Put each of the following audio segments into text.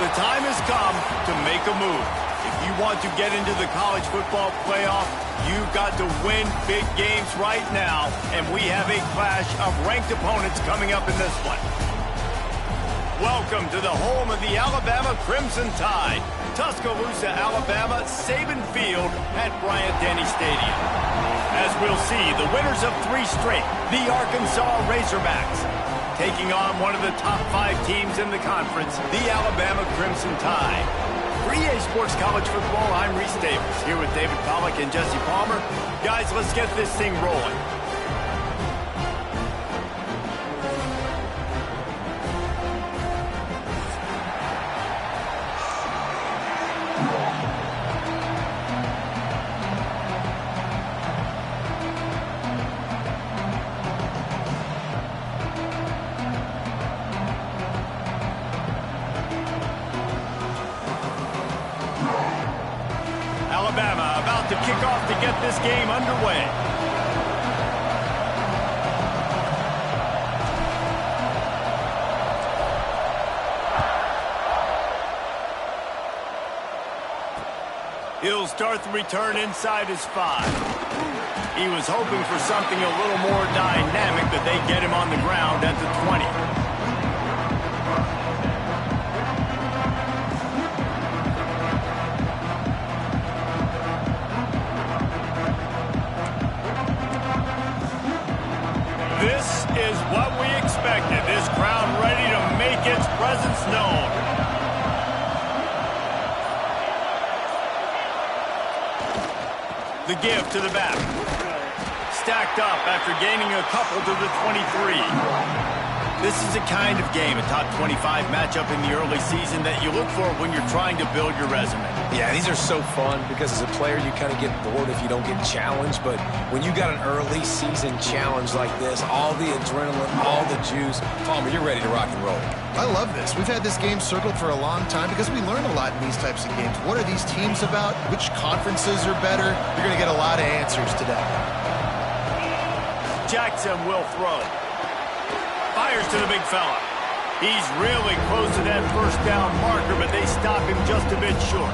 The time has come to make a move. If you want to get into the college football playoff, you've got to win big games right now, and we have a clash of ranked opponents coming up in this one. Welcome to the home of the Alabama Crimson Tide, Tuscaloosa, Alabama, Saban Field at Bryant-Denny Stadium. As we'll see, the winners of 3 straight, the Arkansas Razorbacks, taking on one of the top 5 teams in the conference, the Alabama Crimson Tide. For EA Sports College Football, I'm Reese Davis, here with David Pollack and Jesse Palmer. Guys, let's get this thing rolling. Alabama about to kick off to get this game underway. He'll start the return inside his 5. He was hoping for something a little more dynamic, but they get him on the ground at the 20. This is what we expected. This crowd ready to make its presence known. The give to the back. Stacked up after gaining a couple to the 23. This is a kind of game, a top 25 matchup in the early season that you look for when you're trying to build your resume. Yeah, these are so fun because as a player, you kind of get bored if you don't get challenged. But when you got an early season challenge like this, all the adrenaline, all the juice, Palmer, you're ready to rock and roll. I love this. We've had this game circled for a long time because we learn a lot in these types of games. What are these teams about? Which conferences are better? You're going to get a lot of answers today. Jackson will throw. Fires to the big fella. He's really close to that first down marker, but they stop him just a bit short.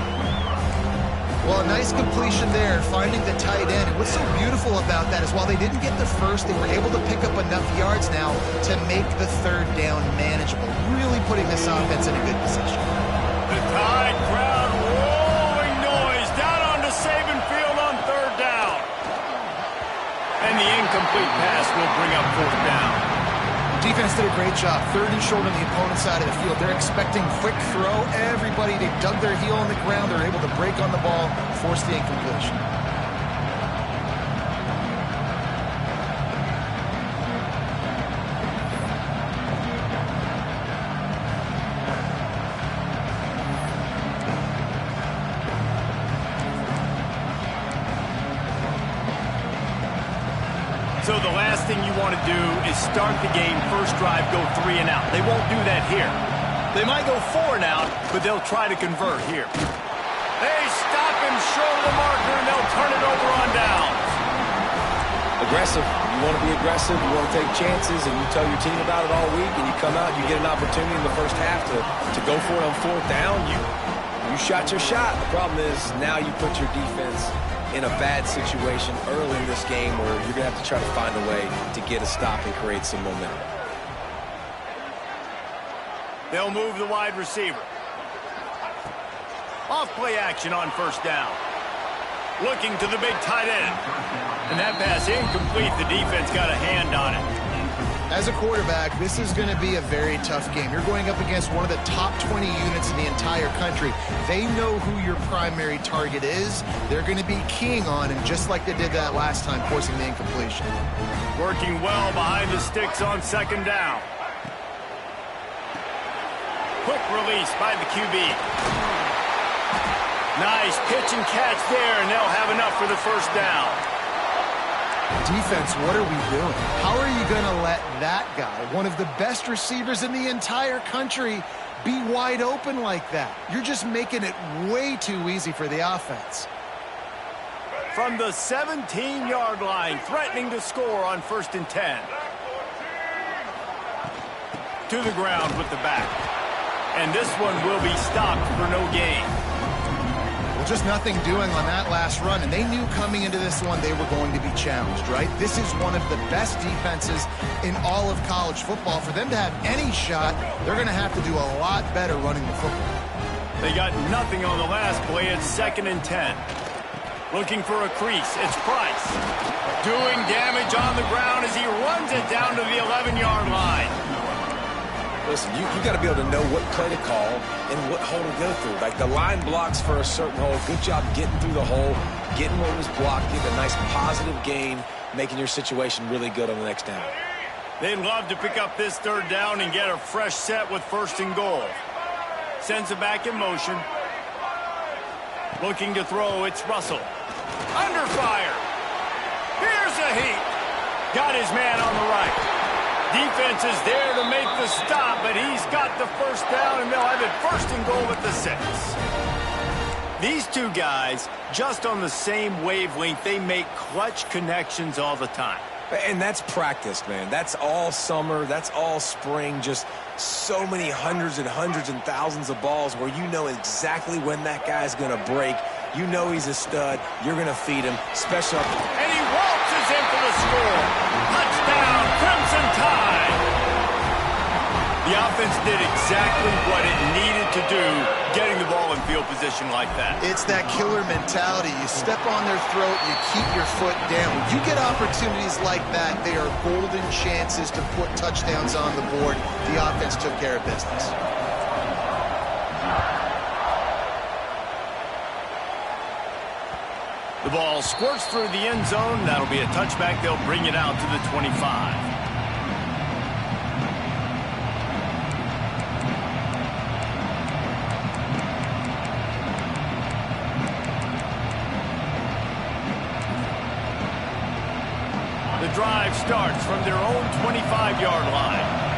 Well, a nice completion there, finding the tight end. And what's so beautiful about that is while they didn't get the first, they were able to pick up enough yards now to make the 3rd down manageable, really putting this offense in a good position. The Tide crowd rolling noise down onto Saban Field on 3rd down. And the incomplete pass will bring up 4th down. Defense did a great job. 3rd and short on the opponent's side of the field. They're expecting quick throw. Everybody, they dug their heel on the ground. They're able to break on the ball, force the incompletion. So the last thing you want to do is start the game, first drive, go 3 and out. They won't do that here. They might go 4 and out, but they'll try to convert here. They stop him short of the marker, and they'll turn it over on downs. Aggressive. You want to be aggressive. You want to take chances, and you tell your team about it all week, and you come out, you get an opportunity in the first half to go for it on 4th down. You shot your shot. The problem is now you put your defense in a bad situation early in this game where you're going to have to try to find a way to get a stop and create some momentum. They'll move the wide receiver. Off play action on 1st down. Looking to the big tight end. And that pass incomplete. The defense got a hand on it. As a quarterback, this is going to be a very tough game. You're going up against one of the top 20 units in the entire country. They know who your primary target is. They're going to be keying on him, just like they did that last time, forcing the incompletion. Working well behind the sticks on 2nd down. Quick release by the QB. Nice pitch and catch there, and they'll have enough for the 1st down. Defense, what are we doing? How are you going to let that guy, one of the best receivers in the entire country, be wide open like that? You're just making it way too easy for the offense. From the 17-yard line, threatening to score on 1st and 10. To the ground with the back. And this one will be stopped for no gain. Well, just nothing doing on that last run, and they knew coming into this one they were going to be challenged, right? This is one of the best defenses in all of college football. For them to have any shot, they're going to have to do a lot better running the football. They got nothing on the last play. It's 2nd and 10. Looking for a crease. It's Price. Doing damage on the ground as he runs it down to the 11-yard line. Listen, you got to be able to know what play to call and what hole to go through. Like the line blocks for a certain hole. Good job getting through the hole, getting what was blocked, getting a nice positive gain, making your situation really good on the next down. They'd love to pick up this 3rd down and get a fresh set with 1st and goal. Sends it back in motion. Looking to throw, it's Russell. Under fire. Here's a heat. Got his man on the right. Defense is there to make the stop, but he's got the 1st down, and they'll have it 1st and goal at the 6. These two guys, just on the same wavelength, they make clutch connections all the time. And that's practice, man. That's all summer. That's all spring. Just so many hundreds and thousands of balls where you know exactly when that guy's going to break. You know he's a stud. You're going to feed him. Special. And he waltzes in for the score. Touchdown, Crimson Tide. The offense did exactly what it needed to do, getting the ball in field position like that. It's that killer mentality. You step on their throat, you keep your foot down. When you get opportunities like that, they are golden chances to put touchdowns on the board. The offense took care of business. The ball squirts through the end zone. That'll be a touchback. They'll bring it out to the 25. The drive starts from their own 25-yard line.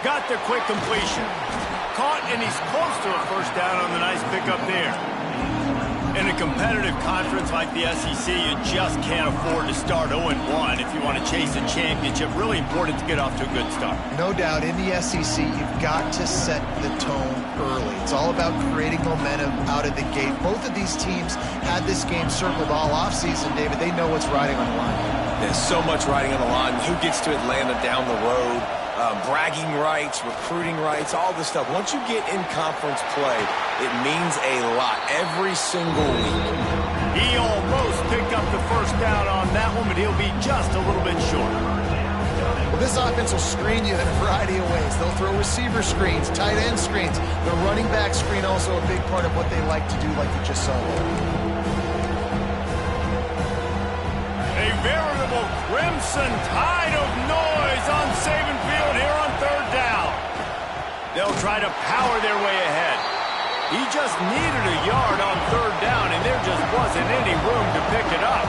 Got the quick completion. Caught, and he's close to a 1st down on the nice pickup there. In a competitive conference like the SEC, you just can't afford to start 0-1 if you want to chase a championship. Really important to get off to a good start. No doubt, in the SEC, you've got to set the tone early. It's all about creating momentum out of the gate. Both of these teams had this game circled all offseason, David. They know what's riding on the line. There's so much riding on the line. Who gets to Atlanta down the road? Bragging rights, recruiting rights, all this stuff. Once you get in conference play, it means a lot every single week. He almost picked up the 1st down on that one, but he'll be just a little bit short. Well, this offense will screen you in a variety of ways. They'll throw receiver screens, tight end screens. The running back screen also a big part of what they like to do, like you just saw there. A veritable crimson tide of noise on Saban Field here on 3rd down. They'll try to power their way ahead. He just needed a yard on 3rd down, and there just wasn't any room to pick it up.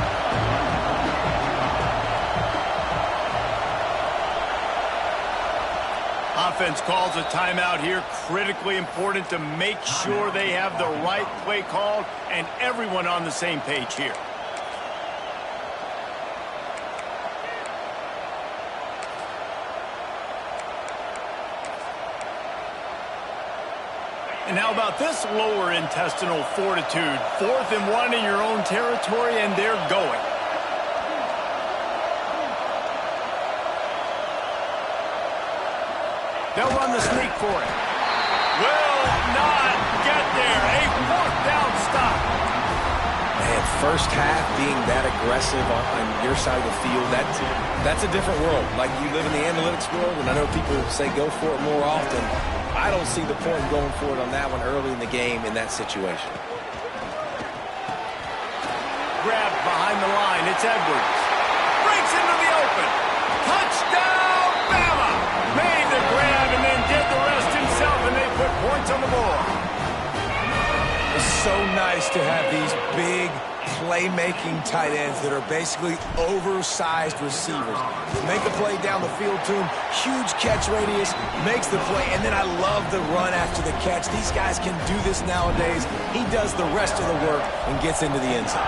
Offense calls a timeout here. Critically important to make sure they have the right play called and everyone on the same page here. And how about this lower intestinal fortitude? 4th and 1 in your own territory, and they're going. They'll run the sneak for it. Will not get there. A 4th down stop. Man, 1st half being that aggressive on your side of the field, that's a different world. Like, you live in the analytics world, and I know people say go for it more often. I don't see the point in going for it on that one early in the game in that situation. Grabbed behind the line. It's Edwards. Breaks into the open. Touchdown, Bama! Made the grab and then did the rest himself, and they put points on the board. It's so nice to have these big playmaking tight ends that are basically oversized receivers. Make a play down the field to him, huge catch radius, makes the play, and then I love the run after the catch. These guys can do this nowadays. He does the rest of the work and gets into the end zone.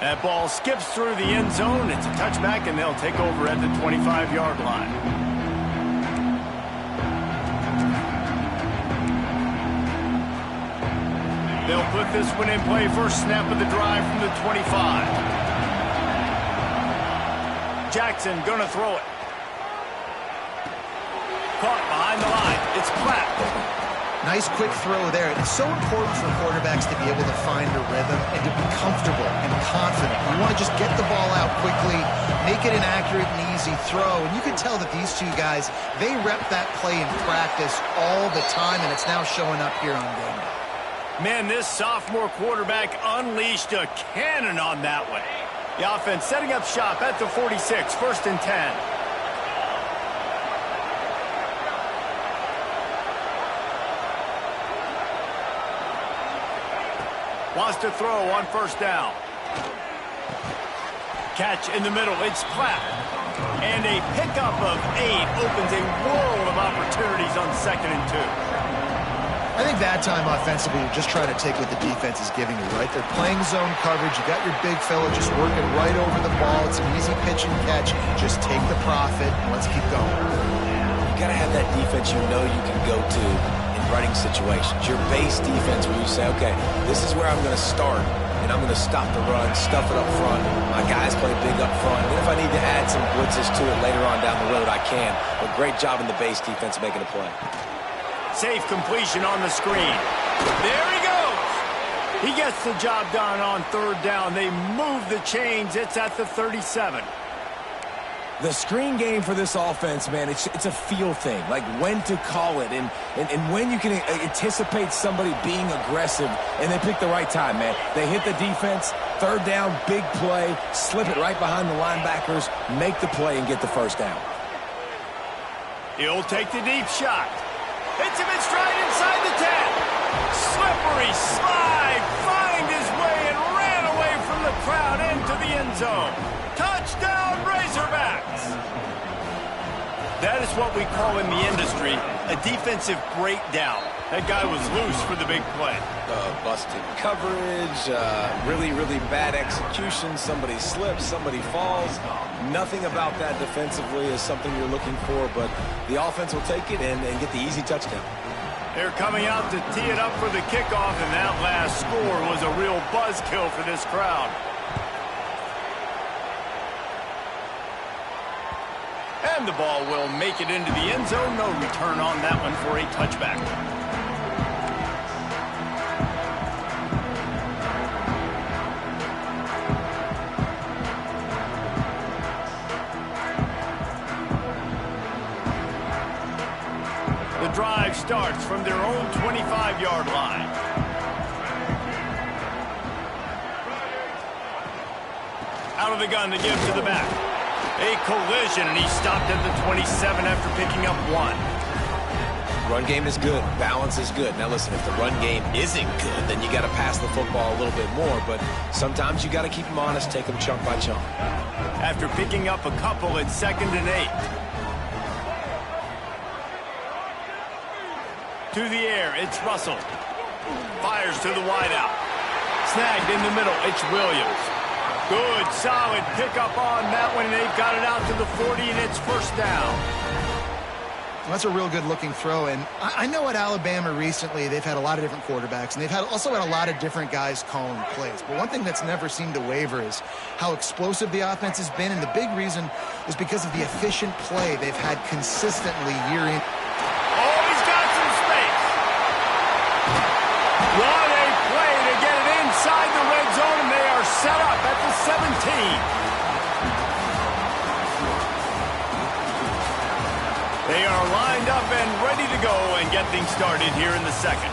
That ball skips through the end zone. It's a touchback, and they'll take over at the 25-yard line. They'll put this one in play. First snap of the drive from the 25. Jackson gonna throw it. Caught behind the line. It's Platt. Nice quick throw there. It's so important for quarterbacks to be able to find a rhythm and to be comfortable and confident. You want to just get the ball out quickly, make it an accurate and easy throw. And you can tell that these two guys, they rep that play in practice all the time, and it's now showing up here on game day. Man, this sophomore quarterback unleashed a cannon on that one. The offense setting up shop at the 46, 1st and 10. Wants to throw on 1st down. Catch in the middle. It's Platt. And a pickup of 8 opens a world of opportunities on 2nd and 2. I think that time offensively, you're just trying to take what the defense is giving you, right? They're playing zone coverage. You got your big fella just working right over the ball. It's an easy pitch and catch. Just take the profit and let's keep going. You got to have that defense you know you can go to running situations. Your base defense where you say, okay, this is where I'm going to start, and I'm going to stop the run, stuff it up front. My guys play big up front. And if I need to add some blitzes to it later on down the road, I can. But great job in the base defense making a play. Safe completion on the screen. There he goes. He gets the job done on 3rd down. They move the chains. It's at the 37. The screen game for this offense, man, it's a feel thing, like when to call it and when you can anticipate somebody being aggressive, and they pick the right time, man. They hit the defense, 3rd down, big play, slip it right behind the linebackers, make the play and get the 1st down. He'll take the deep shot. Hits him in stride inside the 10. Slippery slide, find his way and ran away from the crowd into the end zone. Touchdown, Razorbacks! That is what we call in the industry a defensive breakdown. That guy was loose for the big play. Busted coverage, really, really bad execution. Somebody slips, somebody falls. Nothing about that defensively is something you're looking for, but the offense will take it and get the easy touchdown. They're coming out to tee it up for the kickoff, and that last score was a real buzzkill for this crowd. And the ball will make it into the end zone. No return on that one for a touchback. The drive starts from their own 25-yard line. Out of the gun to give to the back. A collision, and he stopped at the 27 after picking up 1. Run game is good. Balance is good. Now listen, if the run game isn't good, then you got to pass the football a little bit more. But sometimes you got to keep them honest, take them chunk by chunk. After picking up a couple, it's 2nd and 8. To the air, it's Russell. Fires to the wideout. Snagged in the middle, it's Williams. Good, solid pickup on that one, and they've got it out to the 40, and it's 1st down. Well, that's a real good-looking throw, and I know at Alabama recently they've had a lot of different quarterbacks, and they've also had a lot of different guys calling plays. But one thing that's never seemed to waver is how explosive the offense has been, and the big reason is because of the efficient play they've had consistently year in. Oh, he's got some space. What a play to get it inside the red zone, and they are set up at the 17. They are lined up and ready to go and get things started here in the 2nd.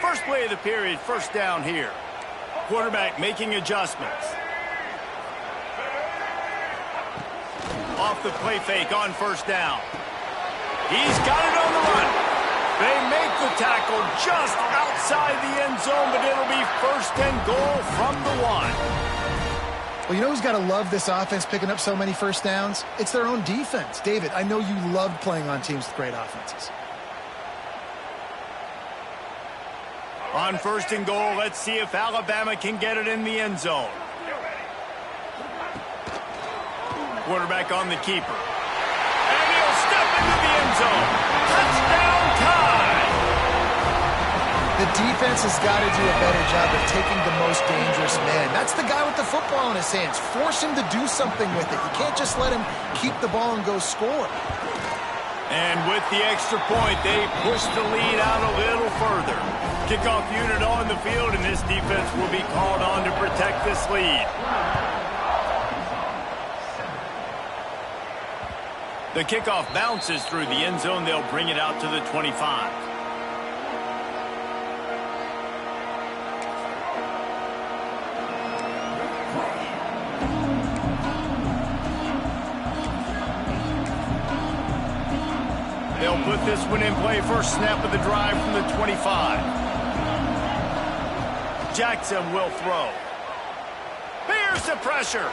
First play of the period, 1st down here. Quarterback making adjustments. Off the play fake on 1st down. He's got it on the run. They make the tackle just outside the end zone, but it'll be 1st and goal from the 1. Well, you know who's got to love this offense picking up so many first downs? It's their own defense. David, I know you loved playing on teams with great offenses. On 1st and goal, let's see if Alabama can get it in the end zone. Quarterback on the keeper. And he'll step into the end zone. Touchdown tie! The defense has got to do a better job of taking the most dangerous man. That's the guy with the football in his hands. Force him to do something with it. You can't just let him keep the ball and go score. And with the extra point, they push the lead out a little further. Kickoff unit on the field, and this defense will be called on to protect this lead. The kickoff bounces through the end zone. They'll bring it out to the 25. They'll put this one in play. First snap of the drive from the 25. Jackson will throw. Here's the pressure.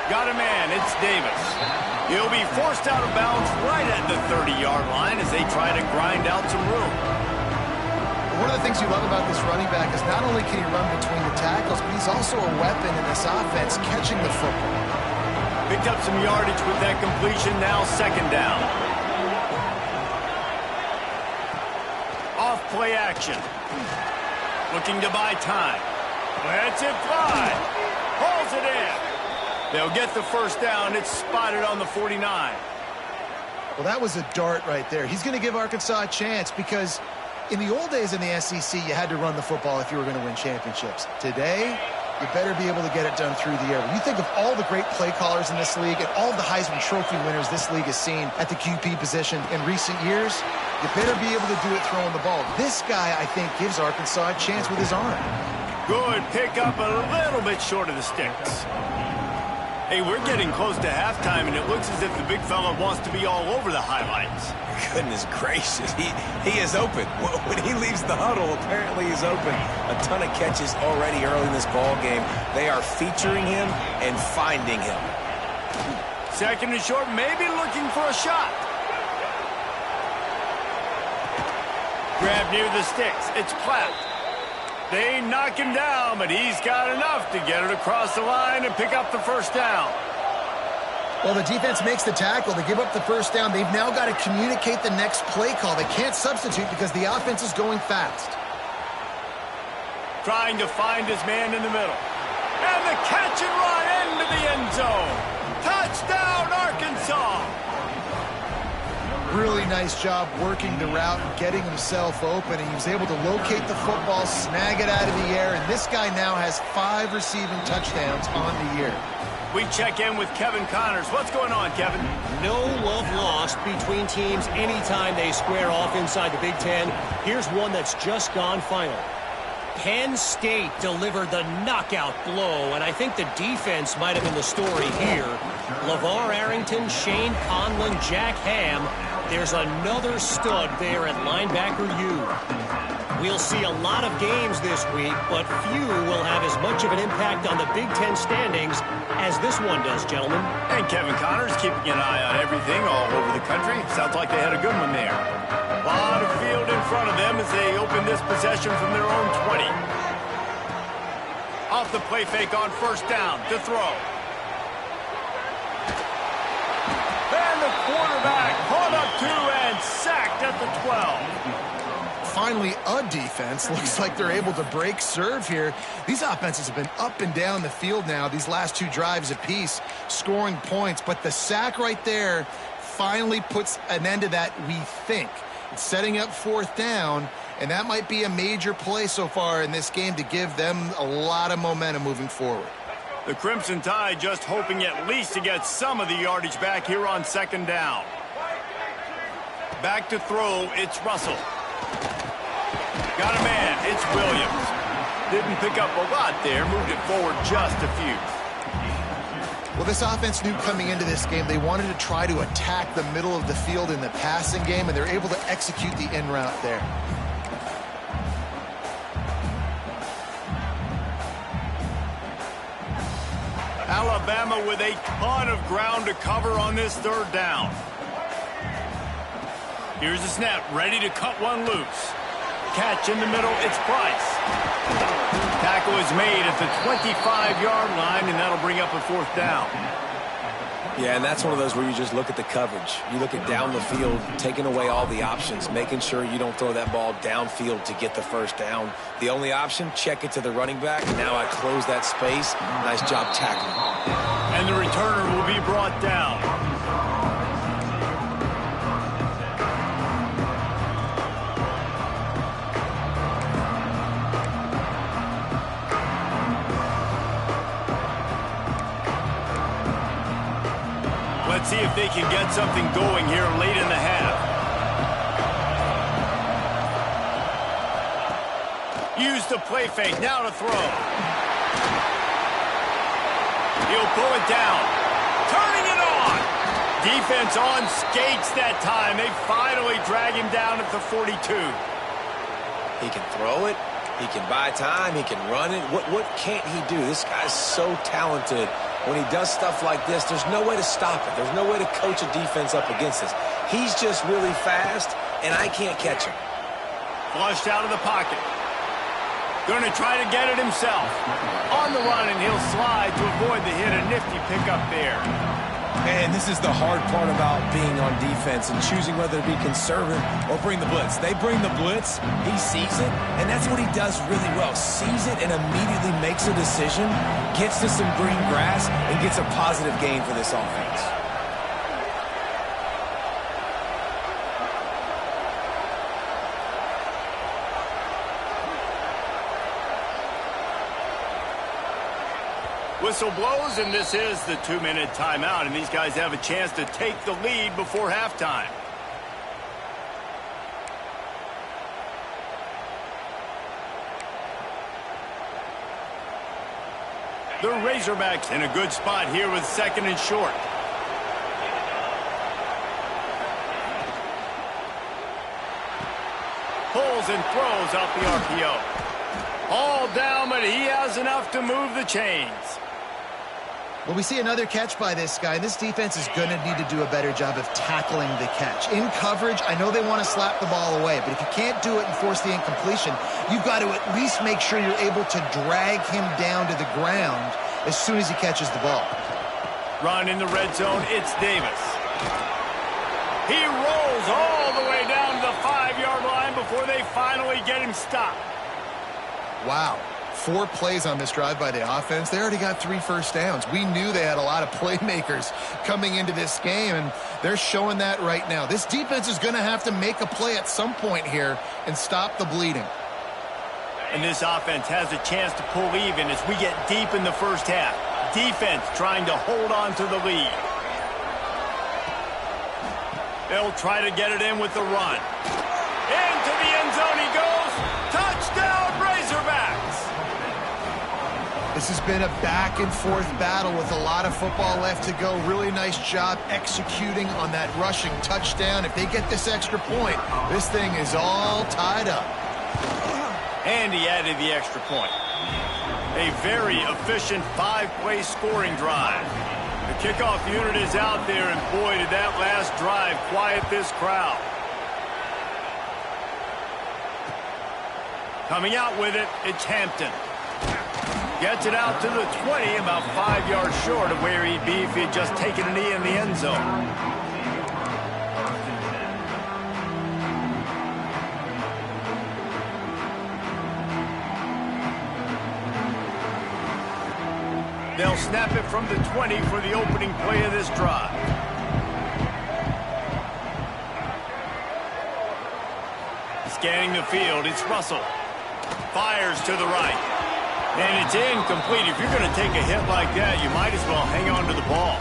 Got a man. It's Davis. He'll be forced out of bounds right at the 30-yard line as they try to grind out some room. One of the things you love about this running back is not only can he run between the tackles, but he's also a weapon in this offense catching the football. Picked up some yardage with that completion. Now 2nd down. Off play action. Looking to buy time. Lets it fly. Hauls it in. They'll get the first down. It's spotted on the 49. Well, that was a dart right there. He's going to give Arkansas a chance because in the old days in the SEC, you had to run the football if you were going to win championships. Today, you better be able to get it done through the air. When you think of all the great play callers in this league and all the Heisman Trophy winners this league has seen at the QB position in recent years, you better be able to do it throwing the ball. This guy, I think, gives Arkansas a chance with his arm. Good pick up, a little bit short of the sticks. Hey, we're getting close to halftime, and it looks as if the big fella wants to be all over the highlights. Goodness gracious, he is open. When he leaves the huddle, apparently he's open. A ton of catches already early in this ball game. They are featuring him and finding him. 2nd and short, maybe looking for a shot. Grab near the sticks. It's Platt. They knock him down, but he's got enough to get it across the line and pick up the first down. Well, the defense makes the tackle. They give up the first down. They've now got to communicate the next play call. They can't substitute because the offense is going fast. Trying to find his man in the middle. And the catch and run into the end zone. Touchdown, Arkansas! Really nice job working the route and getting himself open. And he was able to locate the football, snag it out of the air, and this guy now has 5 receiving touchdowns on the year. We check in with Kevin Connors. What's going on, Kevin? No love lost between teams anytime they square off inside the Big Ten. Here's one that's just gone final. Penn State delivered the knockout blow, and I think the defense might have been the story here. LeVar Arrington, Shane Conlon, Jack Ham. There's another stud there at linebacker U. We'll see a lot of games this week, but few will have as much of an impact on the Big Ten standings as this one does, gentlemen. And Kevin Connors keeping an eye on everything all over the country. Sounds like they had a good one there. A lot of field in front of them as they open this possession from their own 20. Off the play fake on 1st down to throw. And the quarterback caught up to and sacked at the 12. Finally, a defense. Looks like they're able to break serve here. These offenses have been up and down the field now, these last 2 drives apiece, scoring points. But the sack right there finally puts an end to that, we think. It's setting up 4th down, and that might be a major play so far in this game to give them a lot of momentum moving forward. The Crimson Tide just hoping at least to get some of the yardage back here on 2nd down. Back to throw, it's Russell. Got a man, it's Williams. Didn't pick up a lot there, moved it forward just a few. Well, this offense knew coming into this game they wanted to try to attack the middle of the field in the passing game, and they're able to execute the in route there. Alabama with a ton of ground to cover on this third down. Here's the snap, ready to cut one loose. Catch in the middle, it's Price. Tackle is made at the 25-yard line, and that'll bring up a fourth down. Yeah, and that's one of those where you just look at the coverage. You look at down the field, taking away all the options, making sure you don't throw that ball downfield to get the first down. The only option, check it to the running back. Now I close that space. Nice job tackling. And the returner will be brought down. Let's see if they can get something going here late in the half. Use the play fake, now to throw. He'll pull it down. Turning it on. Defense on skates that time. They finally drag him down at the 42. He can throw it. He can buy time. He can run it. What can't he do? This guy's so talented. When he does stuff like this, there's no way to stop it. There's no way to coach a defense up against this. He's just really fast, and I can't catch him. Flushed out of the pocket. Going to try to get it himself. On the run, and he'll slide to avoid the hit. A nifty pickup there. And this is the hard part about being on defense and choosing whether to be conservative or bring the blitz. They bring the blitz, he sees it, and that's what he does really well. Sees it and immediately makes a decision, gets to some green grass, and gets a positive gain for this offense. Whistle blows, and this is the 2-minute timeout, and these guys have a chance to take the lead before halftime. The Razorbacks in a good spot here with second and short. Pulls and throws off the RPO. All down, but he has enough to move the chains. Well, we see another catch by this guy. This defense is going to need to do a better job of tackling the catch. In coverage, I know they want to slap the ball away, but if you can't do it and force the incompletion, you've got to at least make sure you're able to drag him down to the ground as soon as he catches the ball. Run in the red zone, it's Davis. He rolls all the way down to the 5-yard line before they finally get him stopped. Wow. 4 plays on this drive by the offense. They already got 3 first downs. We knew they had a lot of playmakers coming into this game, and they're showing that right now. This defense is going to have to make a play at some point here and stop the bleeding. And this offense has a chance to pull even as we get deep in the first half. Defense trying to hold on to the lead. They'll try to get it in with the run. Into the end zone he goes. Touchdown, Razorbacks! This has been a back-and-forth battle with a lot of football left to go. Really nice job executing on that rushing touchdown. If they get this extra point, this thing is all tied up. And he added the extra point. A very efficient 5-play scoring drive. The kickoff unit is out there, and boy, did that last drive quiet this crowd. Coming out with it, it's Hampton. Gets it out to the 20, about 5 yards short of where he'd be if he had just taken a knee in the end zone. They'll snap it from the 20 for the opening play of this drive. Scanning the field, it's Russell. Fires to the right. And it's incomplete. If you're going to take a hit like that, you might as well hang on to the ball.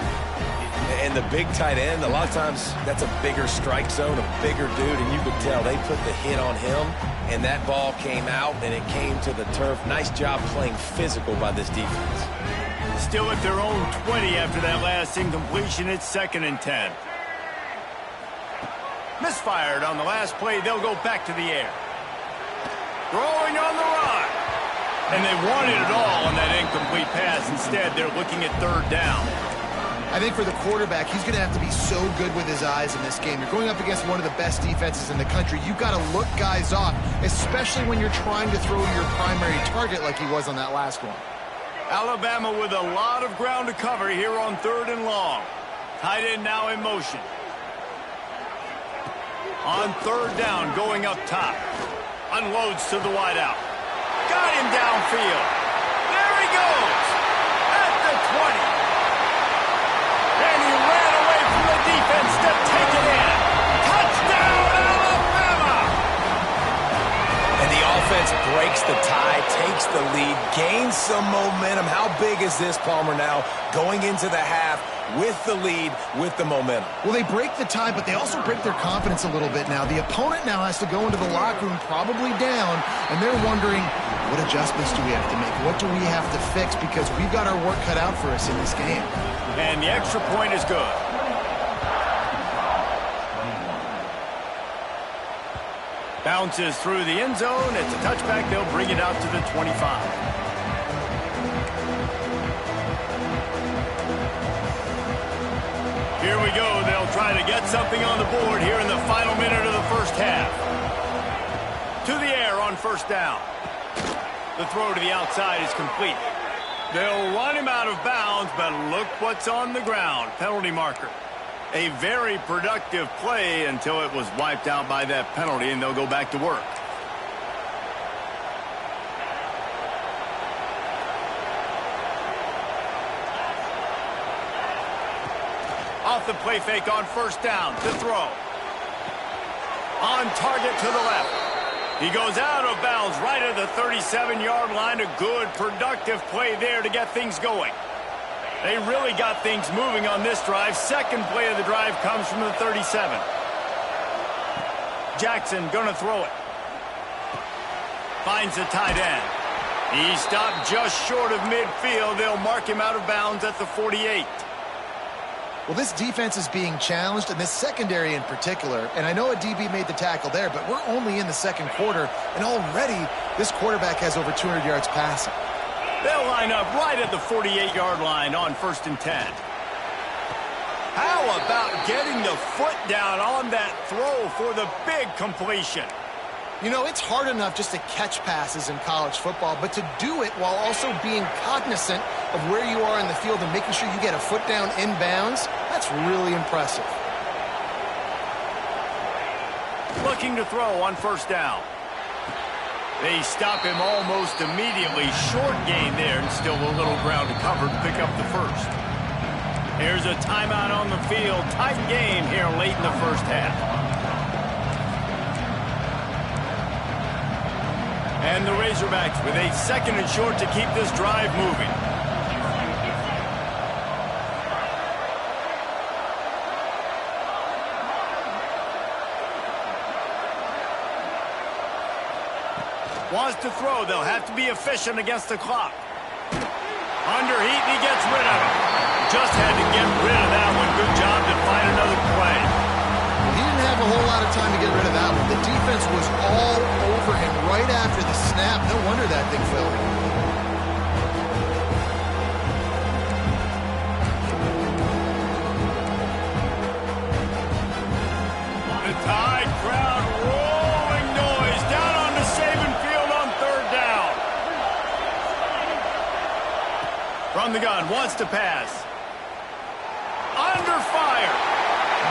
And the big tight end, a lot of times that's a bigger strike zone, a bigger dude, and you could tell they put the hit on him, and that ball came out, and it came to the turf. Nice job playing physical by this defense. Still at their own 20 after that last incompletion. It's 2nd and 10. Misfired on the last play. They'll go back to the air. Throwing on the run. And they wanted it all on that incomplete pass. Instead, they're looking at third down. I think for the quarterback, he's going to have to be so good with his eyes in this game. You're going up against one of the best defenses in the country. You've got to look guys off, especially when you're trying to throw to your primary target like he was on that last one. Alabama with a lot of ground to cover here on third and long. Tight end now in motion. On third down, going up top. Unloads to the wideout. Got him downfield. There he goes. At the 20. And he ran away from the defense to take it in. Touchdown, Alabama! And the offense breaks the tie, takes the lead, gains some momentum. How big is this, Palmer, now going into the half with the lead, with the momentum? Well, they break the tie, but they also break their confidence a little bit now. The opponent now has to go into the locker room probably down, and they're wondering, what adjustments do we have to make? What do we have to fix? Because we've got our work cut out for us in this game. And the extra point is good. Bounces through the end zone. It's a touchback. They'll bring it out to the 25. Here we go. They'll try to get something on the board here in the final minute of the first half. To the air on first down. The throw to the outside is complete. They'll run him out of bounds, but look what's on the ground. Penalty marker. A very productive play until it was wiped out by that penalty, and they'll go back to work. Off the play fake on first down to throw. On target to the left. He goes out of bounds right at the 37-yard line. A good, productive play there to get things going. They really got things moving on this drive. Second play of the drive comes from the 37. Jackson going to throw it. Finds the tight end. He stopped just short of midfield. They'll mark him out of bounds at the 48. Well, this defense is being challenged, and this secondary in particular. And I know a DB made the tackle there, but we're only in the second quarter, and already this quarterback has over 200 yards passing. They'll line up right at the 48-yard line on 1st and 10. How about getting the foot down on that throw for the big completion? You know, it's hard enough just to catch passes in college football, but to do it while also being cognizant of where you are in the field and making sure you get a foot down inbounds, that's really impressive. Looking to throw on first down. They stop him almost immediately. Short gain there, and still a little ground to cover to pick up the first. Here's a timeout on the field. Tight game here late in the first half. And the Razorbacks with a second and short to keep this drive moving. Wants to throw. They'll have to be efficient against the clock. Under heat, and he gets rid of it. Just had to get rid of that one. Good job to find another play. He didn't have a whole lot of time to get rid of that one. The defense was all over him right after the snap. No wonder that thing fell. The Tide crowd rolling noise down onto Saban Field on third down. From the gun, wants to pass. Under fire.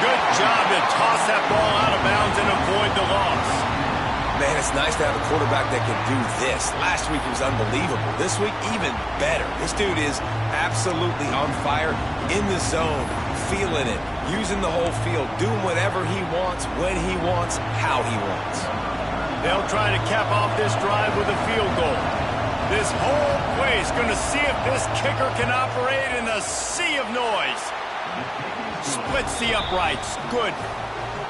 Good job to toss that ball out of bounds and avoid the loss. Man, it's nice to have a quarterback that can do this. Last week was unbelievable. This week, even better. This dude is absolutely on fire, in the zone, feeling it, using the whole field, doing whatever he wants, when he wants, how he wants. They'll try to cap off this drive with a field goal. This whole place going to see if this kicker can operate in the sea of noise. Splits the uprights. Good.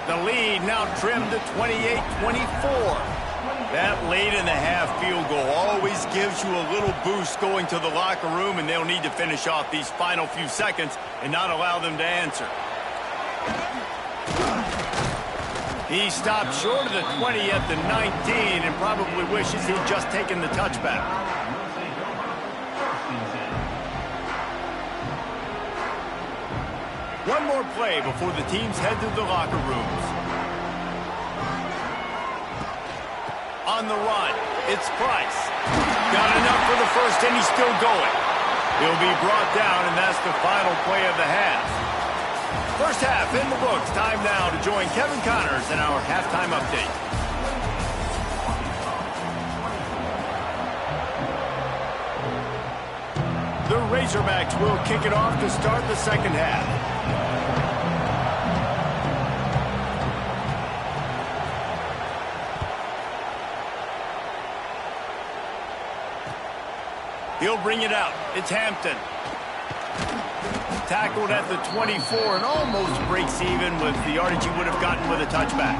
The lead now trimmed to 28-24. That late in the half field goal always gives you a little boost going to the locker room, and they'll need to finish off these final few seconds and not allow them to answer. He stopped short of the 20 at the 19 and probably wishes he'd just taken the touchback. One more play before the teams head to the locker rooms. On the run, it's Price. Got enough for the first, and he's still going. He'll be brought down, and that's the final play of the half. First half in the books. Time now to join Kevin Connors in our halftime update. The Razorbacks will kick it off to start the second half. He'll bring it out. It's Hampton. Tackled at the 24 and almost breaks even with the yardage he would have gotten with a touchback.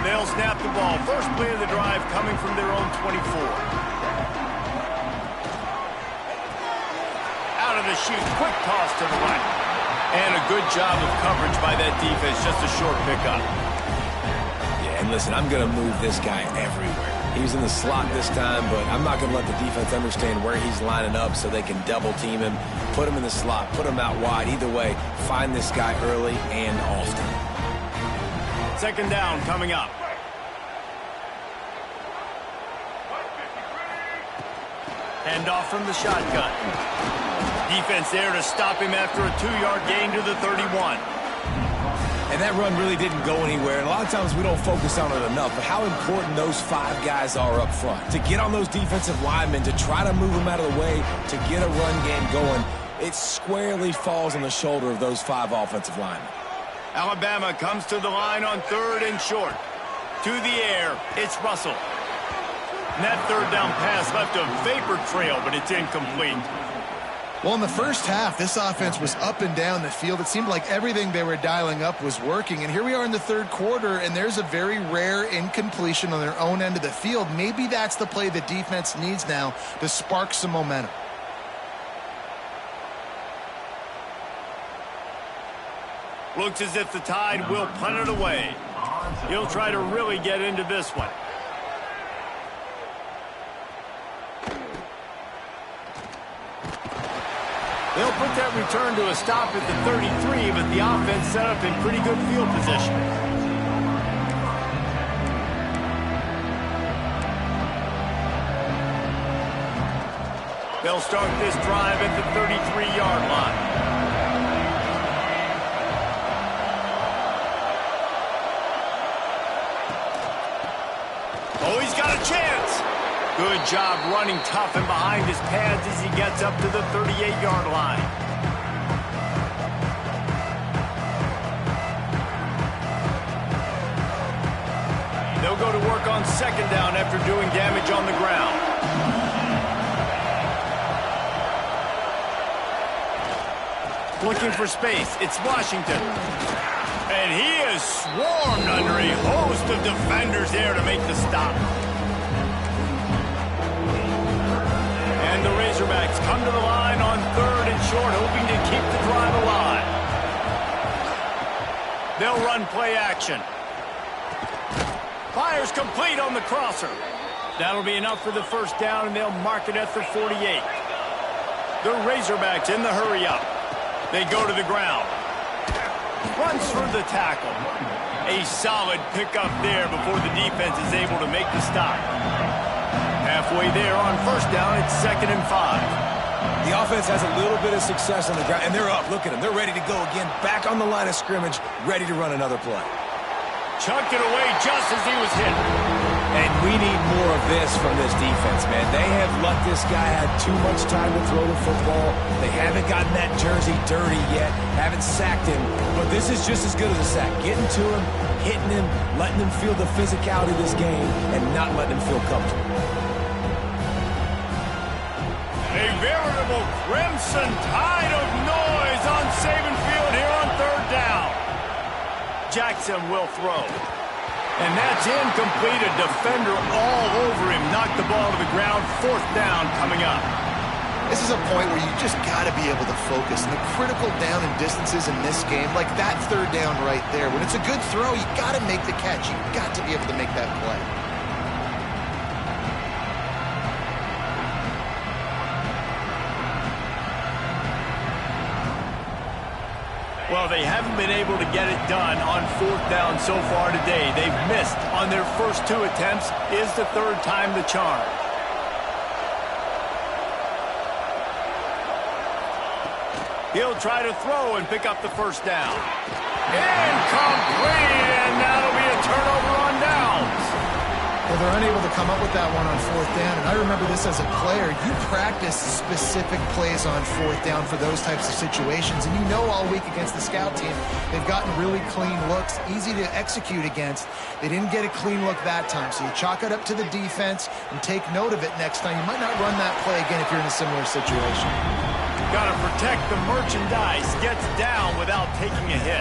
They'll snap the ball. First play of the drive coming from their own 24. Out of the chute, quick toss to the right. And a good job of coverage by that defense, just a short pickup. Yeah, and listen, I'm going to move this guy everywhere. He's in the slot this time, but I'm not going to let the defense understand where he's lining up so they can double team him, put him in the slot, put him out wide. Either way, find this guy early and often. Second down coming up. Hand off from the shotgun. Defense there to stop him after a 2-yard gain to the 31. And that run really didn't go anywhere. And a lot of times we don't focus on it enough, but how important those 5 guys are up front. To get on those defensive linemen, to try to move them out of the way, to get a run game going, it squarely falls on the shoulder of those 5 offensive linemen. Alabama comes to the line on 3rd and short. To the air, it's Russell. And that third down pass left a vapor trail, but it's incomplete. Well, in the first half, this offense was up and down the field. It seemed like everything they were dialing up was working. And here we are in the third quarter, and there's a very rare incompletion on their own end of the field. Maybe that's the play the defense needs now to spark some momentum. Looks as if the Tide will punt it away. He'll try to really get into this one. They'll put that return to a stop at the 33, but the offense set up in pretty good field position. They'll start this drive at the 33-yard line. Oh, he's got a chance. Good job running tough and behind his pads as he gets up to the 38-yard line. They'll go to work on second down after doing damage on the ground. Looking for space. It's Washington. And he is swarmed under a host of defenders there to make the stop. And the Razorbacks come to the line on 3rd and short, hoping to keep the drive alive. They'll run play action. Fires complete on the crosser. That'll be enough for the first down, and they'll mark it at the 48. The Razorbacks in the hurry-up. They go to the ground. Runs for the tackle. A solid pickup there before the defense is able to make the stop. Halfway there on first down, it's 2nd and 5. The offense has a little bit of success on the ground, and they're up. Look at them. They're ready to go again. Back on the line of scrimmage, ready to run another play. Chucked it away just as he was hit. And we need more of this from this defense, man. They have let this guy have too much time to throw the football. They haven't gotten that jersey dirty yet, haven't sacked him. But this is just as good as a sack. Getting to him, hitting him, letting him feel the physicality of this game, and not letting him feel comfortable. A veritable crimson tide of noise on Saban Field here on 3rd down. Jackson will throw. And that's incomplete. A defender all over him. Knocked the ball to the ground. 4th down coming up. This is a point where you just got to be able to focus. And the critical down and distances in this game, like that third down right there, when it's a good throw, you got to make the catch. You got to be able to make that play. Well, they haven't been able to get it done on fourth down so far today. They've missed on their first 2 attempts. Is the third time the charm. He'll try to throw and pick up the first down. Incomplete, and that'll be a turnover on downs. Well, they're unable to come up with that one on fourth down, and I remember this as a player. You practice specific plays on fourth down for those types of situations, and you know all week against the scout team, they've gotten really clean looks, easy to execute against. They didn't get a clean look that time, so you chalk it up to the defense and take note of it next time. You might not run that play again if you're in a similar situation. Got to protect the merchandise. Gets down without taking a hit.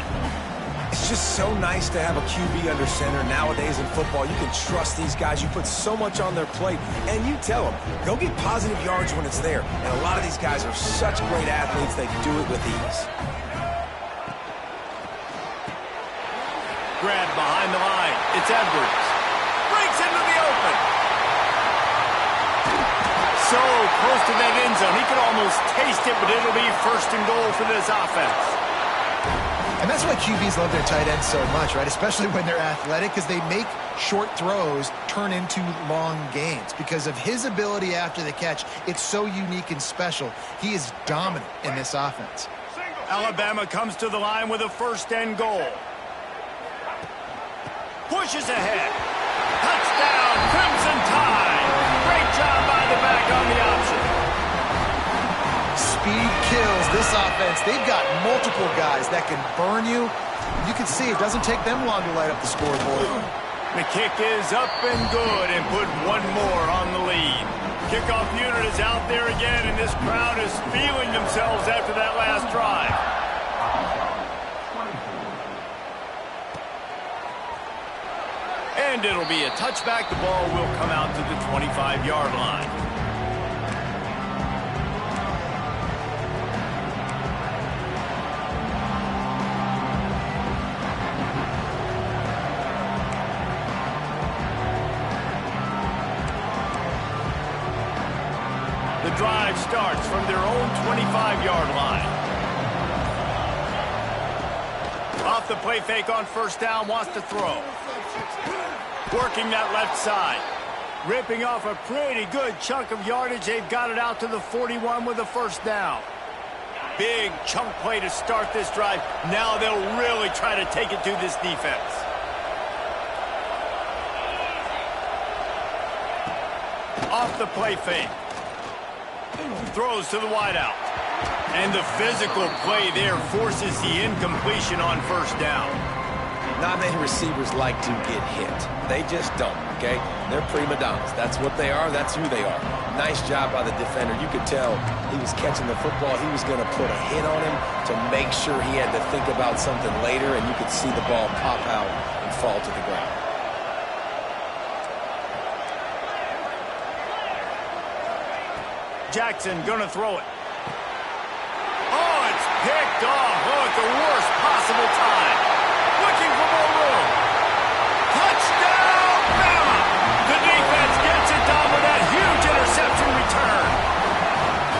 It's just so nice to have a QB under center nowadays in football. You can trust these guys. You put so much on their plate, and you tell them, go get positive yards when it's there. And a lot of these guys are such great athletes, they do it with ease. Grab behind the line. It's Edwards. Breaks into the open. So close to that end zone. He could almost taste it, but it'll be first and goal for this offense. And that's why QBs love their tight ends so much, right? Especially when they're athletic, because they make short throws turn into long gains. Because of his ability after the catch, it's so unique and special. He is dominant in this offense. Alabama comes to the line with a first and goal. Pushes ahead. Touchdown, Crimson Tide. Great job by the back on the option. Speed kills this offense. They've got multiple guys that can burn you. You can see it doesn't take them long to light up the scoreboard. The kick is up and good and put one more on the lead. Kickoff unit is out there again, and this crowd is feeling themselves after that last drive. And it'll be a touchback. The ball will come out to the 25-yard line. The drive starts from their own 25-yard line. Off the play fake on first down, wants to throw. Working that left side. Ripping off a pretty good chunk of yardage. They've got it out to the 41 with a first down. Big chunk play to start this drive. Now they'll really try to take it to this defense. Off the play fake. Throws to the wideout. And the physical play there forces the incompletion on first down. Not many receivers like to get hit. They just don't, okay? They're prima donnas. That's what they are. That's who they are. Nice job by the defender. You could tell he was catching the football. He was going to put a hit on him to make sure he had to think about something later, and you could see the ball pop out and fall to the ground. Jackson gonna throw it. Oh, it's picked off. Oh, at the worst possible time. Looking for more room. Touchdown, Bama! The defense gets it done with that huge interception return.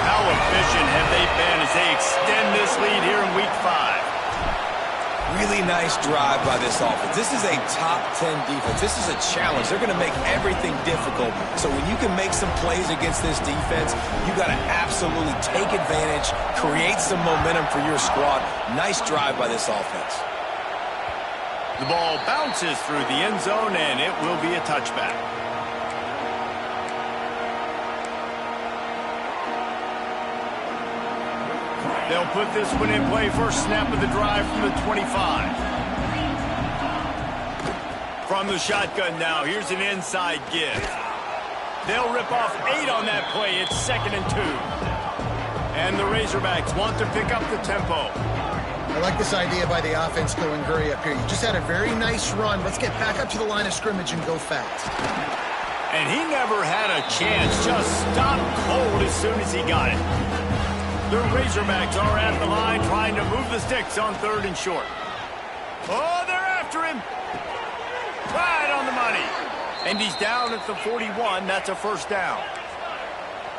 How efficient have they been as they extend this lead here in Week 5? Really nice drive by this offense. This is a top 10 defense. This is a challenge. They're going to make everything difficult. So when you can make some plays against this defense, you got to absolutely take advantage, create some momentum for your squad. Nice drive by this offense. The ball bounces through the end zone, and it will be a touchback. They'll put this one in play. First snap of the drive from the 25. From the shotgun now, here's an inside give. They'll rip off 8 on that play. It's 2nd and 2. And the Razorbacks want to pick up the tempo. I like this idea by the offense going hurry up here. You just had a very nice run. Let's get back up to the line of scrimmage and go fast. And he never had a chance. Just stopped cold as soon as he got it. The Razorbacks are at the line trying to move the sticks on 3rd and short. Oh, they're after him. Right on the money. And he's down at the 41. That's a first down.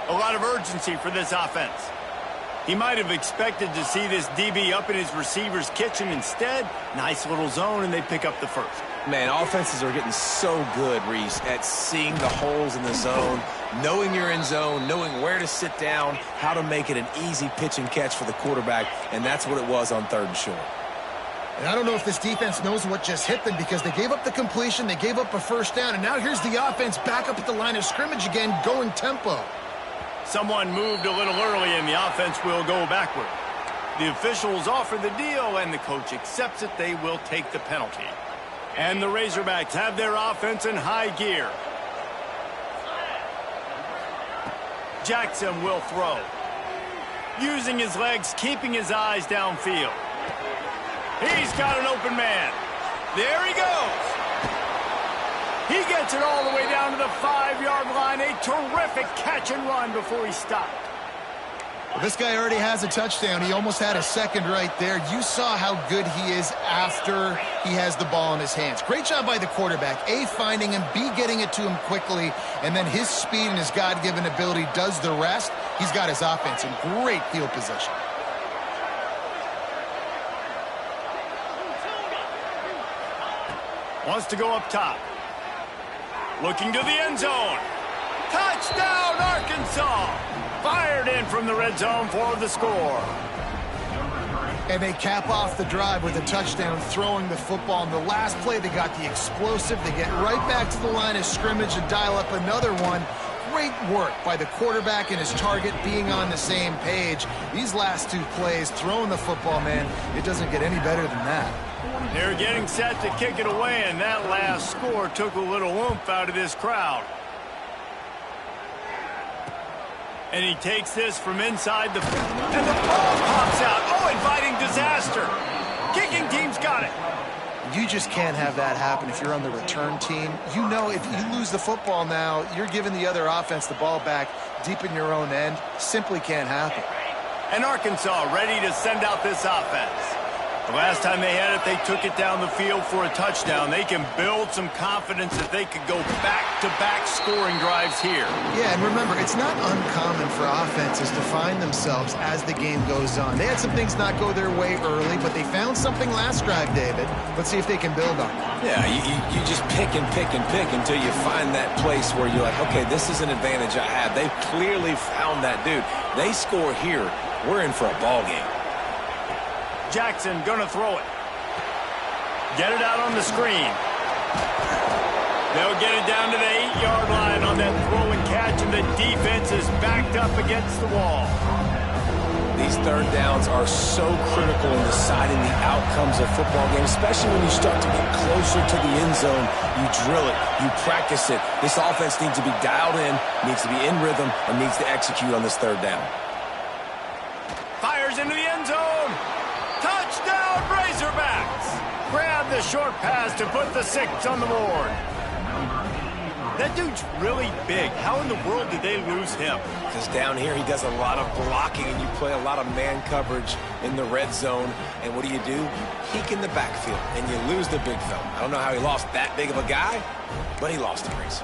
A lot of urgency for this offense. He might have expected to see this DB up in his receiver's kitchen. Instead, nice little zone, and they pick up the first. Man, offenses are getting so good, Reese, at seeing the holes in the zone, knowing you're in zone, knowing where to sit down, how to make it an easy pitch and catch for the quarterback, and that's what it was on 3rd and short. And I don't know if this defense knows what just hit them because they gave up the completion, they gave up a first down, and now here's the offense back up at the line of scrimmage again, going tempo. Someone moved a little early, and the offense will go backward. The officials offer the deal, and the coach accepts it. They will take the penalty. And the Razorbacks have their offense in high gear. Jackson will throw. Using his legs, keeping his eyes downfield. He's got an open man. There he goes. He gets it all the way down to the 5-yard line. A terrific catch and run before he stopped. Well, this guy already has a touchdown. He almost had a second right there. You saw how good he is after he has the ball in his hands. Great job by the quarterback. A, finding him, B, getting it to him quickly, and then his speed and his God-given ability does the rest. He's got his offense in great field position. Wants to go up top. Looking to the end zone. Touchdown, Arkansas! Fired in from the red zone for the score. And they cap off the drive with a touchdown, throwing the football. In the last play, they got the explosive. They get right back to the line of scrimmage and dial up another one. Great work by the quarterback and his target being on the same page. These last two plays, throwing the football, man, it doesn't get any better than that. They're getting set to kick it away, and that last score took a little oomph out of this crowd. And he takes this from inside the... And the ball pops out. Oh, inviting disaster. Kicking team's got it. You just can't have that happen if you're on the return team. You know if you lose the football now, you're giving the other offense the ball back deep in your own end. Simply can't happen. And Arkansas ready to send out this offense. The last time they had it, they took it down the field for a touchdown. They can build some confidence that they could go back-to-back scoring drives here. Yeah, and remember, it's not uncommon for offenses to find themselves as the game goes on. They had some things not go their way early, but they found something last drive, David. Let's see if they can build on it. Yeah, you just pick and pick and pick until you find that place where you're like, okay, this is an advantage I have. They've clearly found that dude. They score here, we're in for a ball game. Jackson gonna throw it. Get it out on the screen. They'll get it down to the 8-yard line on that throw and catch, and the defense is backed up against the wall. These third downs are so critical in deciding the outcomes of football games, especially when you start to get closer to the end zone. You drill it, you practice it. This offense needs to be dialed in, needs to be in rhythm, and needs to execute on this third down. Fires into the end zone. Touchdown, Razorbacks! Grab the short pass to put the 6 on the board. That dude's really big. How in the world did they lose him? Because down here he does a lot of blocking, and you play a lot of man coverage in the red zone. And what do? Peek in the backfield, and you lose the big fella. I don't know how he lost that big of a guy, but he lost the race.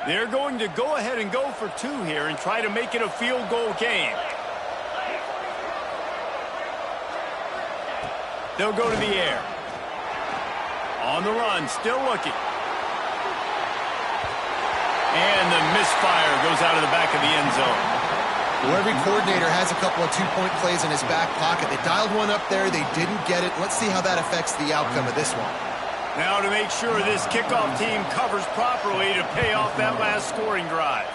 They're going to go ahead and go for 2 here and try to make it a field goal game. They'll go to the air. On the run, still looking. And the misfire goes out of the back of the end zone. Well, every coordinator has a couple of 2-point plays in his back pocket. They dialed one up there. They didn't get it. Let's see how that affects the outcome of this one. Now to make sure this kickoff team covers properly to pay off that last scoring drive.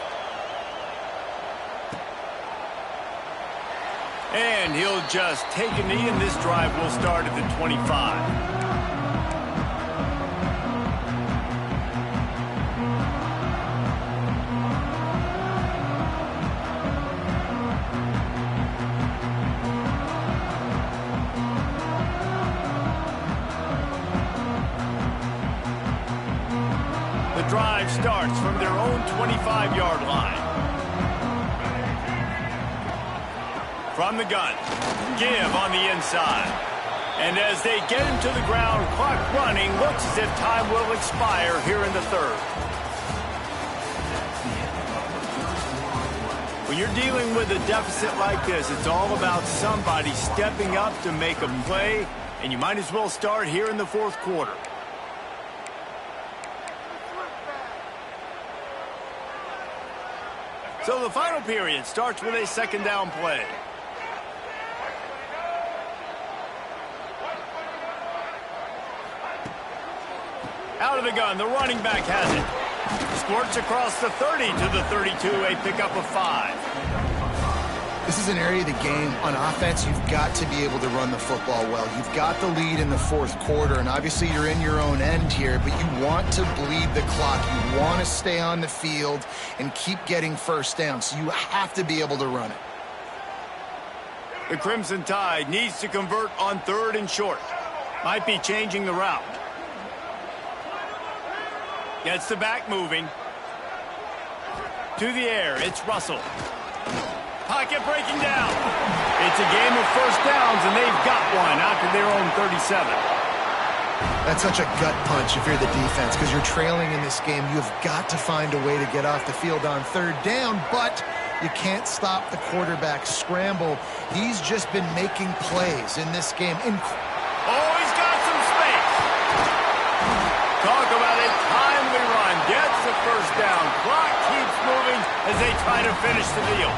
And he'll just take a knee, and this drive will start at the 25. the drive starts from their own 25-yard line. From the gun, give on the inside. And as they get him to the ground, clock running, looks as if time will expire here in the third. When you're dealing with a deficit like this, it's all about somebody stepping up to make a play, and you might as well start here in the fourth quarter. So the final period starts with a second down play. Out of the gun, the running back has it. Squirts across the 30 to the 32, a pickup of 5. This is an area of the game on offense you've got to be able to run the football well. You've got the lead in the fourth quarter, and obviously you're in your own end here, but you want to bleed the clock. You want to stay on the field and keep getting first down, so you have to be able to run it. The Crimson Tide needs to convert on third and short. Might be changing the route. Gets the back moving. To the air, it's Russell. Pocket breaking down. It's a game of first downs, and they've got one after their own 37. That's such a gut punch if you're the defense, because you're trailing in this game. You've got to find a way to get off the field on third down, but you can't stop the quarterback scramble. He's just been making plays in this game. Oh, he's got some space. Talk about a timely run. Gets the first down. Clock keeps moving as they try to finish the deal.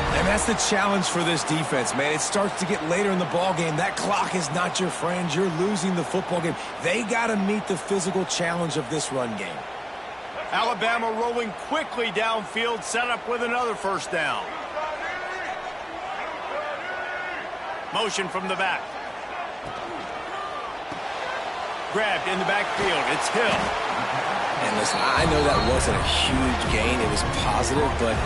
And that's the challenge for this defense, man. It starts to get later in the ball game. That clock is not your friend. You're losing the football game. They got to meet the physical challenge of this run game. Alabama rolling quickly downfield, set up with another first down. Motion from the back. Grabbed in the backfield. It's Hill. And listen, I know that wasn't a huge gain. It was positive, but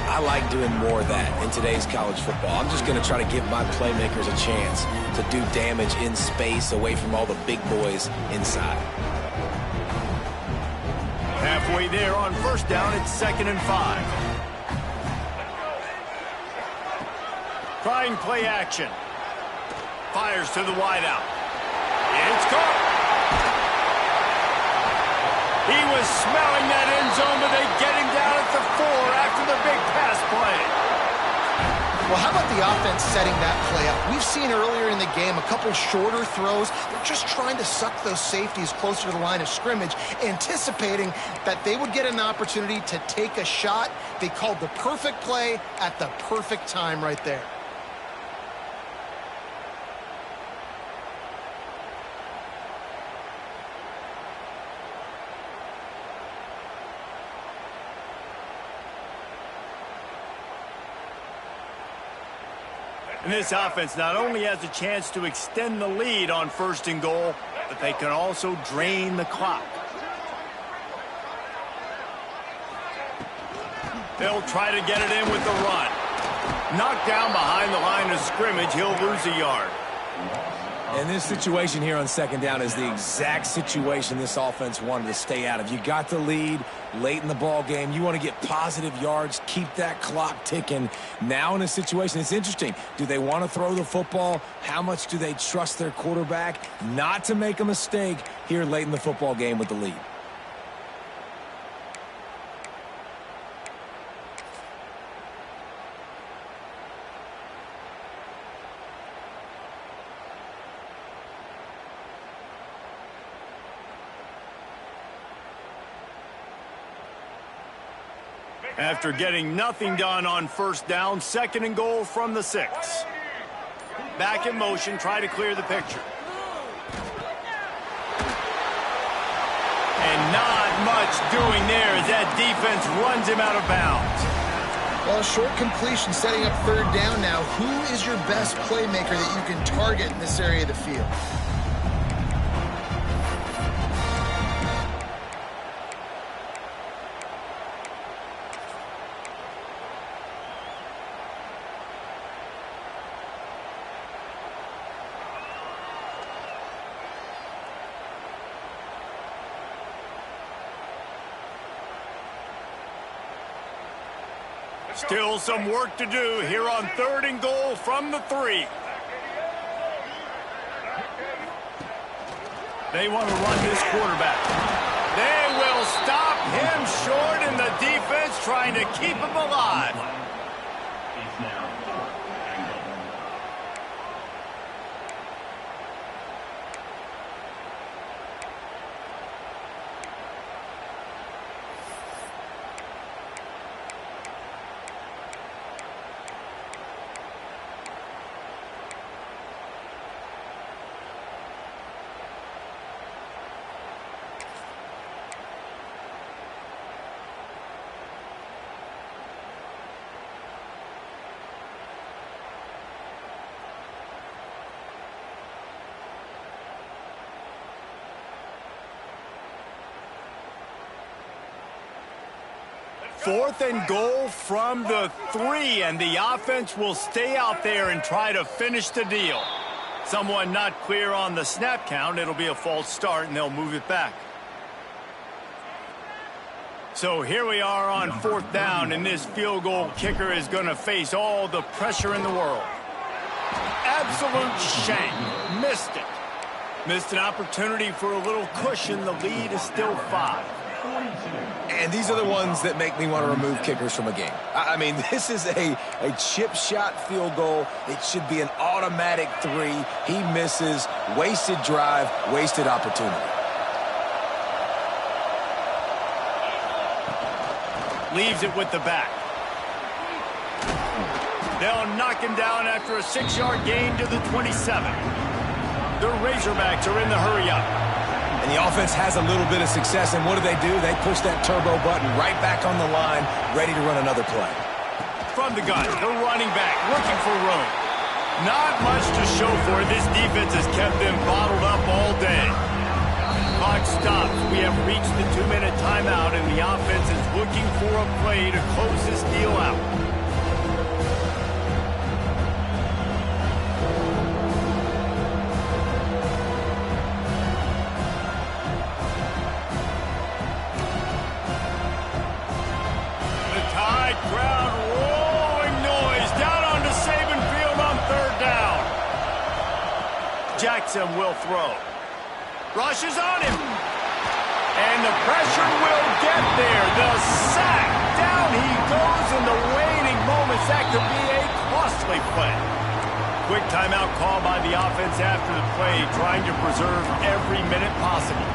I like doing more of that in today's college football. I'm just going to try to give my playmakers a chance to do damage in space away from all the big boys inside. Halfway there on first down, it's 2nd and 5. Trying play action. Fires to the wideout. It's caught. He was smelling that end zone, but they get him down at the 4 after the big pass play. Well, how about the offense setting that play up? We've seen earlier in the game a couple shorter throws. They're just trying to suck those safeties closer to the line of scrimmage, anticipating that they would get an opportunity to take a shot. They called the perfect play at the perfect time right there. And this offense not only has a chance to extend the lead on 1st and goal, but they can also drain the clock. They'll try to get it in with the run. Knocked down behind the line of scrimmage, he'll lose a yard. And this situation here on 2nd down is the exact situation this offense wanted to stay out of. You got the lead late in the ball game. You want to get positive yards, keep that clock ticking. Now in a situation, it's interesting. Do they want to throw the football? How much do they trust their quarterback not to make a mistake here late in the football game with the lead? After getting nothing done on first down, 2nd and goal from the 6. Back in motion, try to clear the picture. And not much doing there as that defense runs him out of bounds. Well, short completion setting up 3rd down now. Who is your best playmaker that you can target in this area of the field? Still some work to do here on 3rd and goal from the 3. They want to run this quarterback. They will stop him short, and the defense trying to keep him alive. Fourth and goal from the 3, and the offense will stay out there and try to finish the deal. Someone not clear on the snap count. It'll be a false start, and they'll move it back. So here we are on 4th down, and this field goal kicker is going to face all the pressure in the world. Absolute shame. Missed it. Missed an opportunity for a little cushion. The lead is still 5. And these are the ones that make me want to remove kickers from a game. I mean, this is a chip shot field goal. It should be an automatic 3. He misses. Wasted drive, wasted opportunity. Leaves it with the back. They'll knock him down after a 6-yard gain to the 27. The Razorbacks are in the hurry-up. And the offense has a little bit of success, and what do? They push that turbo button right back on the line, ready to run another play. From the gun, the running back looking for room. Not much to show for it. This defense has kept them bottled up all day. Clock stops. We have reached the 2-minute timeout, and the offense is looking for a play to close this deal out. Jackson will throw. Rushes on him. And the pressure will get there. The sack. Down he goes in the waning moments. That could be a costly play. Quick timeout call by the offense after the play, trying to preserve every minute possible.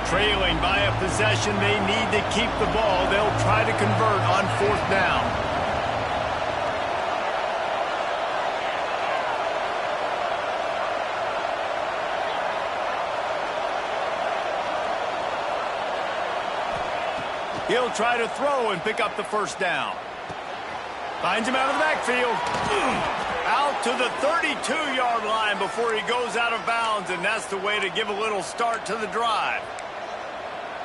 Trailing by a possession, they need to keep the ball. They'll try to convert on 4th down. He'll try to throw and pick up the 1st down. Finds him out of the backfield. Out to the 32-yard line before he goes out of bounds, and that's the way to give a little start to the drive.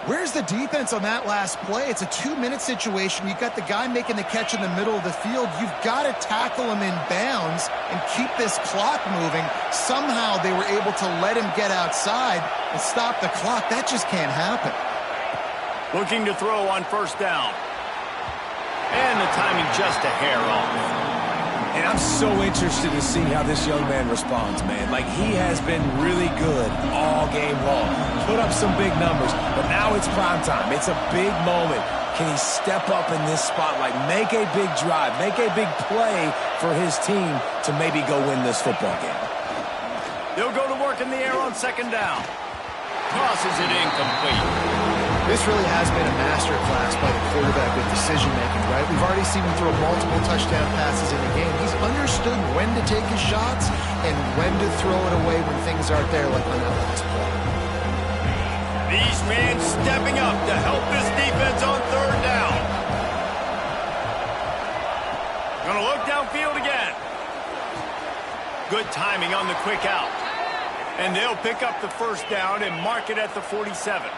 Where's the defense on that last play? It's a 2-minute situation. You've got the guy making the catch in the middle of the field. You've got to tackle him in bounds and keep this clock moving. Somehow they were able to let him get outside and stop the clock. That just can't happen. Looking to throw on 1st down. And the timing just a hair off. And I'm so interested to see how this young man responds, man. Like, he has been really good all game long. Put up some big numbers, but now it's prime time. It's a big moment. Can he step up in this spotlight, make a big drive, make a big play for his team to maybe go win this football game? They'll go to work in the air on 2nd down. Tosses it incomplete. This really has been a masterclass by the quarterback with decision-making, right? We've already seen him throw multiple touchdown passes in the game. He's understood when to take his shots and when to throw it away when things aren't there, like on that last play. These fans stepping up to help this defense on 3rd down. Gonna look downfield again. Good timing on the quick out. And they'll pick up the 1st down and mark it at the 47.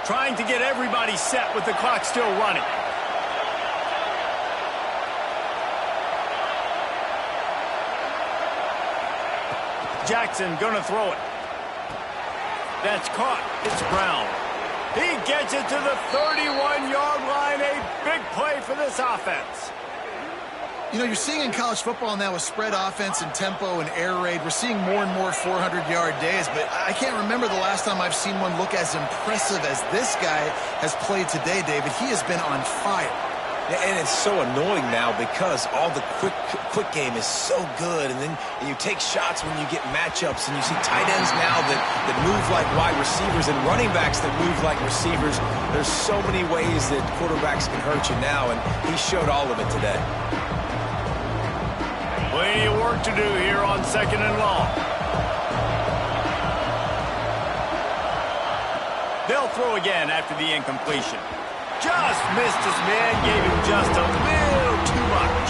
Trying to get everybody set with the clock still running. Jackson gonna throw it. That's caught. It's Brown. He gets it to the 31-yard line. A big play for this offense. You know, you're seeing in college football now with spread offense and tempo and air raid, we're seeing more and more 400-yard days, but I can't remember the last time I've seen one look as impressive as this guy has played today, David. He has been on fire. And it's so annoying now because all the quick game is so good, and then you take shots when you get matchups, and you see tight ends now that move like wide receivers and running backs that move like receivers. There's so many ways that quarterbacks can hurt you now, and he showed all of it today. Plenty of work to do here on 2nd and long. They'll throw again after the incompletion. Just missed his man, gave him just a little too much.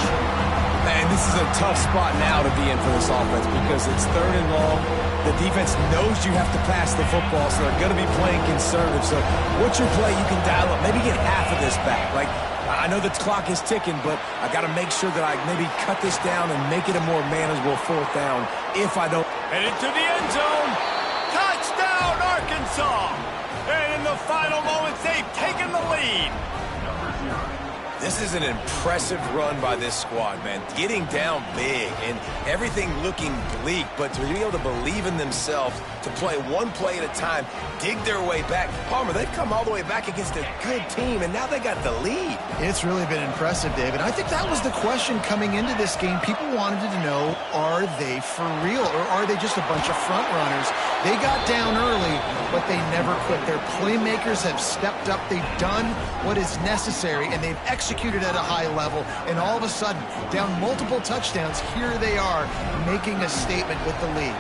Man, this is a tough spot now to be in for this offense because it's 3rd and long. The defense knows you have to pass the football, so they're going to be playing conservative. So what's your play you can dial up? Maybe get half of this back. Like, I know the clock is ticking, but I got to make sure that I maybe cut this down and make it a more manageable 4th down if I don't. Headed to the end zone. Touchdown, Arkansas. And in the final moments, they've taken the lead. This is an impressive run by this squad, man. Getting down big and everything looking bleak, but to be able to believe in themselves, to play one play at a time, dig their way back. Palmer, they've come all the way back against a good team, and now they got the lead. It's really been impressive, David. I think that was the question coming into this game. People wanted to know, are they for real, or are they just a bunch of front runners? They got down early, but they never quit. Their playmakers have stepped up. They've done what is necessary, and they've executed at a high level. And all of a sudden, down multiple touchdowns, here they are making a statement with the lead.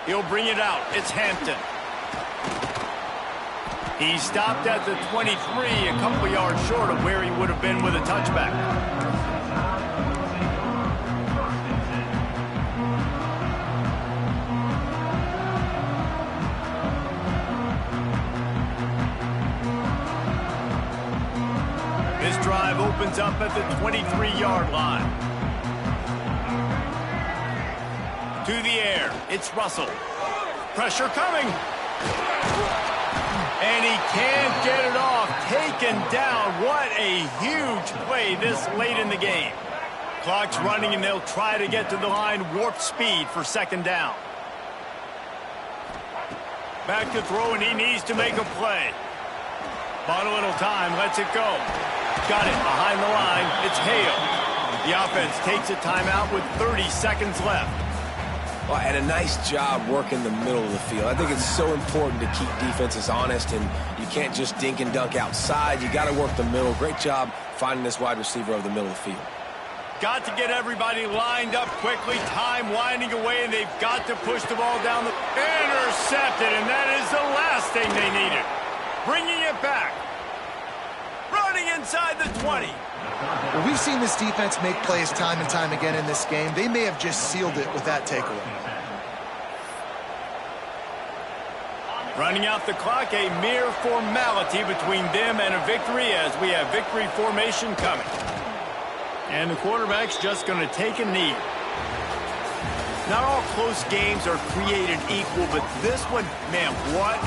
He'll bring it out. It's Hampton. He stopped at the 23, a couple yards short of where he would have been with a touchback. This drive opens up at the 23-yard line. To the air, it's Russell. Pressure coming. And he can't get it off. Taken down. What a huge play this late in the game. Clock's running, and they'll try to get to the line. Warp speed for 2nd down. Back to throw, and he needs to make a play. Bought a little time. Lets it go. Got it behind the line. It's Hale. The offense takes a timeout with 30 seconds left. Well, and a nice job working the middle of the field. I think it's so important to keep defenses honest, and you can't just dink and dunk outside. You got to work the middle. Great job finding this wide receiver over the middle of the field. Got to get everybody lined up quickly. Time winding away, and they've got to push the ball down the... Intercepted, and that is the last thing they needed. Bringing it back. Running inside the 20. Well, we've seen this defense make plays time and time again in this game. They may have just sealed it with that takeaway. Running out the clock, a mere formality between them and a victory as we have victory formation coming. And the quarterback's just going to take a knee. Not all close games are created equal, but this one, man, what